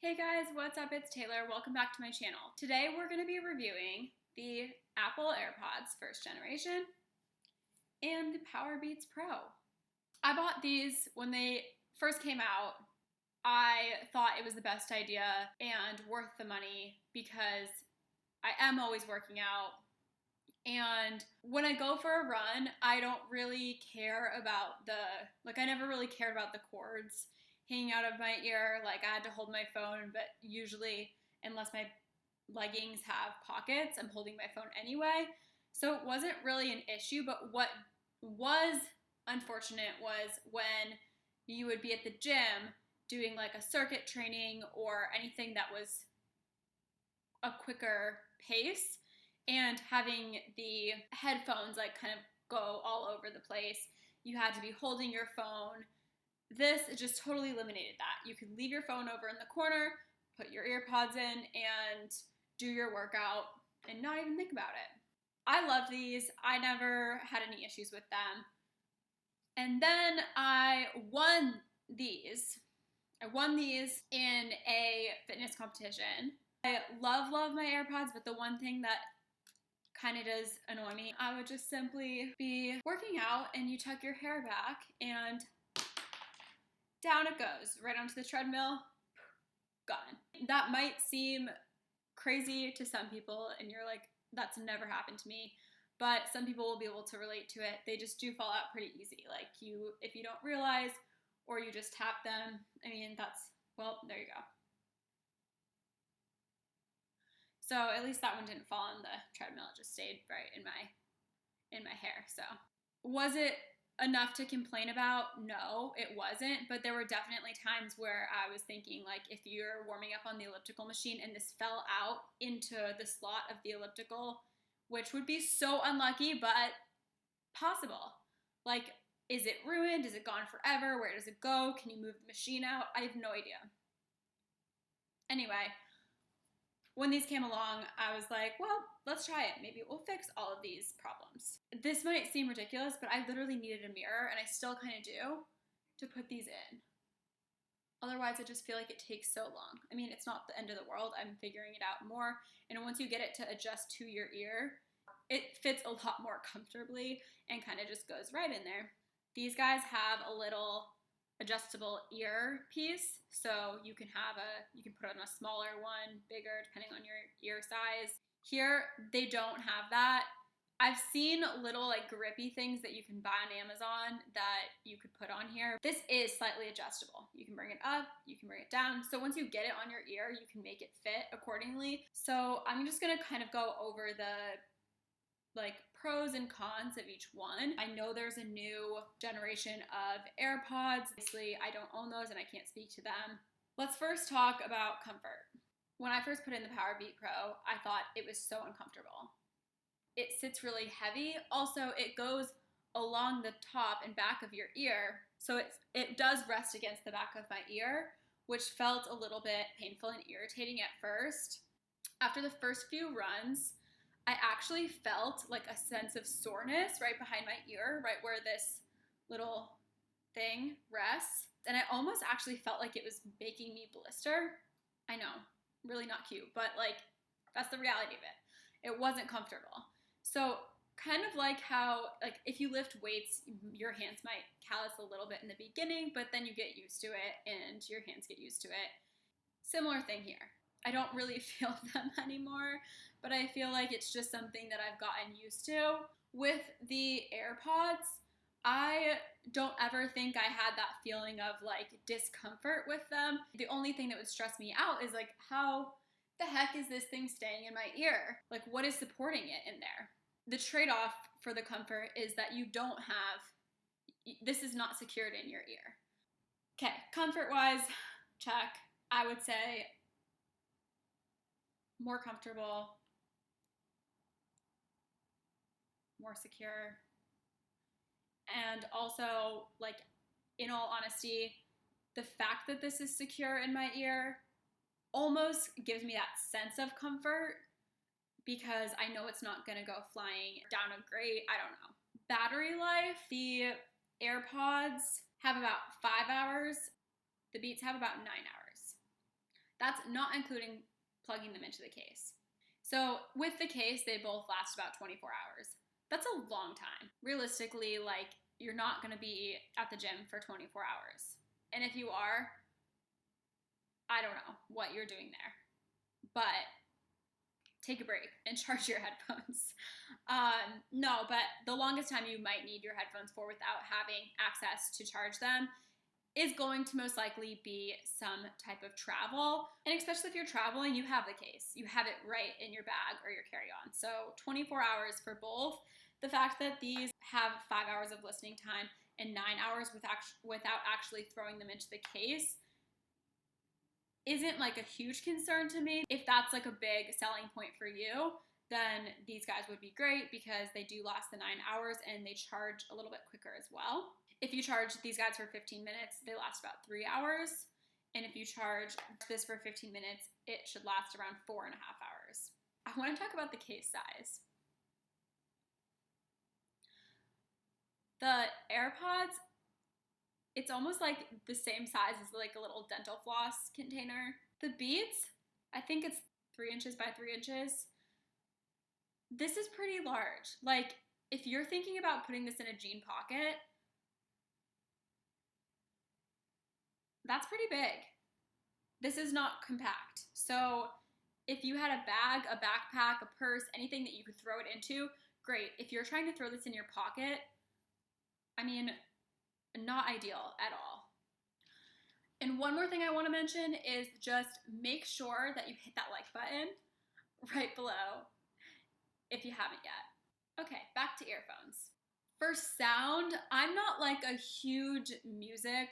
Hey guys, what's up? It's Taylor. Welcome back to my channel. Today we're going to be reviewing the Apple Airpods first generation and the Powerbeats Pro. I bought these when they first came out. I thought it was the best idea and worth the money because I am always working out. And when I go for a run, I don't really care about I never really cared about the cords hanging out of my ear. Like, I had to hold my phone, but usually, unless my leggings have pockets, I'm holding my phone anyway. So it wasn't really an issue, but what was unfortunate was when you would be at the gym doing like a circuit training or anything that was a quicker pace, and having the headphones like kind of go all over the place. You had to be holding your phone. This just totally eliminated that. You could leave your phone over in the corner, put your earpods in, and do your workout and not even think about it. I love these. I never had any issues with them. And then I won these. I won these in a fitness competition. I love my AirPods, but the one thing that kind of does annoy me, I would just simply be working out and you tuck your hair back and down it goes, right onto the treadmill, gone. That might seem crazy to some people and you're like, that's never happened to me, but some people will be able to relate to it. They just do fall out pretty easy. Like, if you don't realize or you just tap them, I mean, there you go. So at least that one didn't fall on the treadmill. It just stayed right in my hair. So was it enough to complain about? No, it wasn't. But there were definitely times where I was thinking, like, if you're warming up on the elliptical machine and this fell out into the slot of the elliptical, which would be so unlucky, but possible. Like, is it ruined? Is it gone forever? Where does it go? Can you move the machine out? I have no idea. Anyway, when these came along, I was like, well, let's try it. Maybe it will fix all of these problems. This might seem ridiculous, but I literally needed a mirror, and I still kind of do, to put these in. Otherwise, I just feel like it takes so long. I mean, it's not the end of the world. I'm figuring it out more. And once you get it to adjust to your ear, it fits a lot more comfortably and kind of just goes right in there. These guys have a little adjustable ear piece, so you can put it on a smaller one, bigger, depending on your ear size. Here, they don't have that. I've seen little like grippy things that you can buy on Amazon that you could put on here. This is slightly adjustable. You can bring it up, you can bring it down. So once you get it on your ear, you can make it fit accordingly. So I'm just gonna kind of go over the pros and cons of each one. I know there's a new generation of AirPods. Obviously, I don't own those and I can't speak to them. Let's first talk about comfort. When I first put in the Powerbeats Pro, I thought it was so uncomfortable. It sits really heavy. Also, it goes along the top and back of your ear, so it does rest against the back of my ear, which felt a little bit painful and irritating at first. After the first few runs, I actually felt like a sense of soreness right behind my ear, right where this little thing rests. And I almost actually felt like it was making me blister. I know, really not cute, but like, that's the reality of it. It wasn't comfortable. So kind of like how, like, if you lift weights, your hands might callous a little bit in the beginning, but then you get used to it and your hands get used to it. Similar thing here. I don't really feel them anymore, but I feel like it's just something that I've gotten used to. With the AirPods, I don't ever think I had that feeling of like discomfort with them. The only thing that would stress me out is like, how the heck is this thing staying in my ear? Like, what is supporting it in there? The trade-off for the comfort is that this is not secured in your ear. Okay, comfort-wise, check. I would say more comfortable, more secure, and also, like, in all honesty, the fact that this is secure in my ear almost gives me that sense of comfort because I know it's not gonna go flying down a grate. I don't know. Battery life, the AirPods have about 5 hours. The Beats have about 9 hours. That's not including plugging them into the case. So with the case, they both last about 24 hours. That's a long time. Realistically, like, you're not going to be at the gym for 24 hours. And if you are, I don't know what you're doing there. But take a break and charge your headphones. No, but the longest time you might need your headphones for without having access to charge them is going to most likely be some type of travel. And especially if you're traveling, you have the case. You have it right in your bag or your carry-on. So 24 hours for both. The fact that these have 5 hours of listening time and 9 hours without actually throwing them into the case isn't like a huge concern to me. If that's like a big selling point for you, then these guys would be great because they do last the 9 hours and they charge a little bit quicker as well. If you charge these guys for 15 minutes, they last about 3 hours. And if you charge this for 15 minutes, it should last around 4.5 hours. I want to talk about the case size. The AirPods, it's almost like the same size as like a little dental floss container. The Beats, I think it's 3 inches by 3 inches. This is pretty large. Like, if you're thinking about putting this in a jean pocket, that's pretty big. This is not compact. So if you had a bag, a backpack, a purse, anything that you could throw it into, great. If you're trying to throw this in your pocket, I mean, not ideal at all. And one more thing I want to mention is just make sure that you hit that like button right below if you haven't yet. Okay, back to earphones. For sound, I'm not like a huge music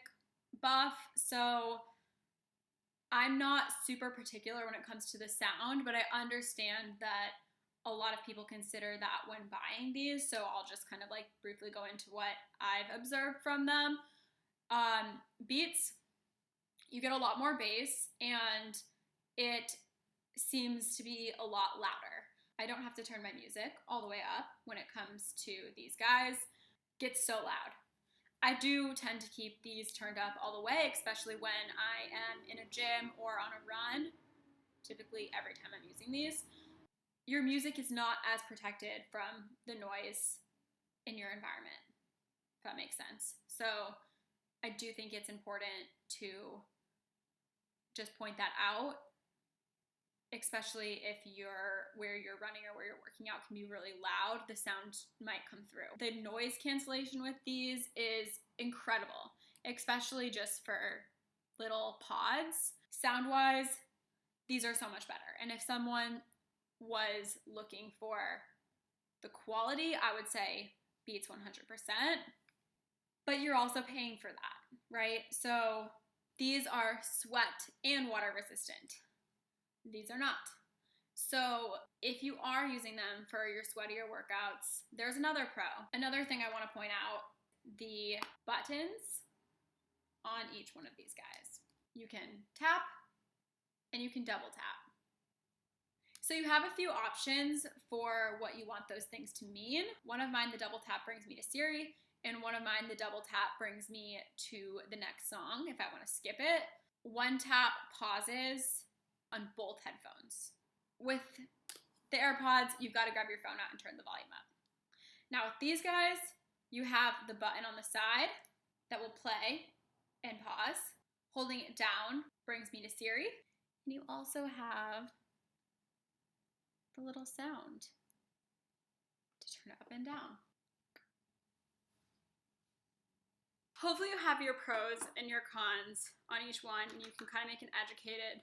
buff, so I'm not super particular when it comes to the sound, but I understand that a lot of people consider that when buying these, so I'll just kind of like briefly go into what I've observed from them. Beats, you get a lot more bass, and it seems to be a lot louder. I don't have to turn my music all the way up when it comes to these guys. It gets so loud. I do tend to keep these turned up all the way, especially when I am in a gym or on a run, typically every time I'm using these. Your music is not as protected from the noise in your environment, if that makes sense. So I do think it's important to just point that out, especially if where you're running or where you're working out can be really loud, the sound might come through. The noise cancellation with these is incredible, especially just for little pods. Sound-wise, these are so much better. And if someone was looking for the quality, I would say Beats 100%, but you're also paying for that, right? So these are sweat and water resistant. These are not. So if you are using them for your sweatier workouts, there's another pro. Another thing I want to point out, the buttons on each one of these guys. You can tap and you can double tap. So you have a few options for what you want those things to mean. One of mine, the double tap brings me to Siri, and one of mine, the double tap brings me to the next song if I want to skip it. One tap pauses on both headphones. With the AirPods, you've got to grab your phone out and turn the volume up. Now with these guys, you have the button on the side that will play and pause. Holding it down brings me to Siri. And you also have the little sound to turn up and down. Hopefully you have your pros and your cons on each one and you can kind of make an educated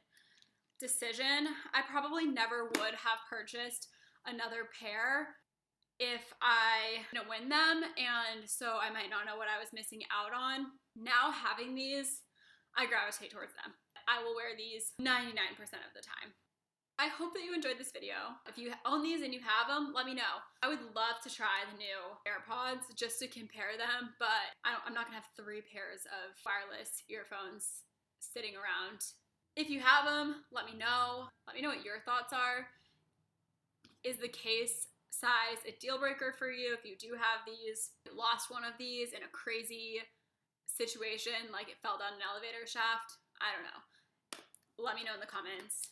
decision. I probably never would have purchased another pair if I didn't win them, and so I might not know what I was missing out on. Now having these, I gravitate towards them. I will wear these 99% of the time. I hope that you enjoyed this video. If you own these and you have them, let me know. I would love to try the new AirPods just to compare them, but I'm not gonna have 3 pairs of wireless earphones sitting around. If you have them, let me know. Let me know what your thoughts are. Is the case size a deal breaker for you if you do have these? Lost one of these in a crazy situation, like it fell down an elevator shaft? I don't know. let me know in the comments.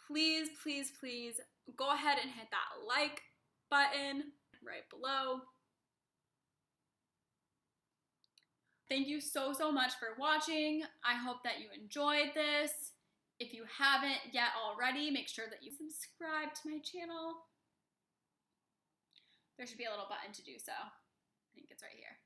Please, please, please go ahead and hit that like button right below. Thank you so, so much for watching. I hope that you enjoyed this. If you haven't yet already, make sure that you subscribe to my channel. There should be a little button to do so. I think it's right here.